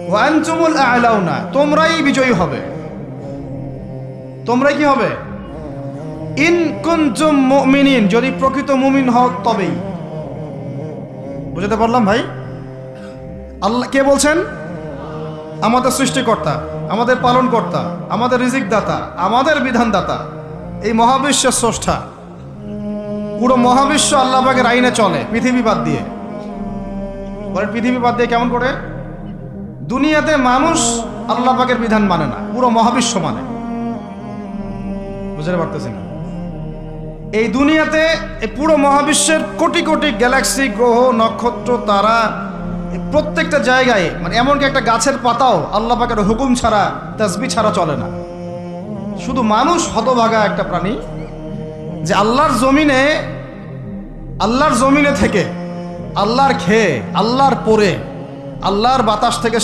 ওয়া আনতুমুল আ'লাউনা, তোমরাই বিজয়ী হবে। তোমরা কি হবে? ইন কুনতুম মুমিনিন, যদি প্রকৃত মুমিন হও তবেই। বুঝতে পারলাম ভাই? আল্লাহ কে বলছেন? আমাদের সৃষ্টিকর্তা, আমাদের পালনকর্তা, আমাদের রিজিক দাতা, আমাদের বিধানদাতা, এই মহাবিশ্বের স্রষ্টা। পুরো মহাবিশ্ব আল্লাহ পাকের আইনে চলে, পৃথিবী বাদ দিয়ে। বলেন পৃথিবী বাদ দিয়ে কেমন করে? দুনিয়াতে মানুষ আল্লাহ পাকের বিধান মানে না, পুরো মহাবিশ্ব মানে। বুঝতে পারতেছি না? এই দুনিয়াতে এই পুরো মহাবিশ্বের কোটি কোটি গ্যালাক্সি, গ্রহ, নক্ষত্র, তারা, প্রত্যেকটা জায়গায়, মানে এমনকি একটা গাছের পাতাও আল্লাহ পাকের হুকুম ছাড়া, তাসবিহ ছাড়া চলে না। শুধু মানুষ হতভাগা একটা প্রাণী, যে আল্লাহর জমিনে থেকে, আল্লাহর খেয়ে, আল্লাহর পরে, আল্লাহর বাতাস থেকে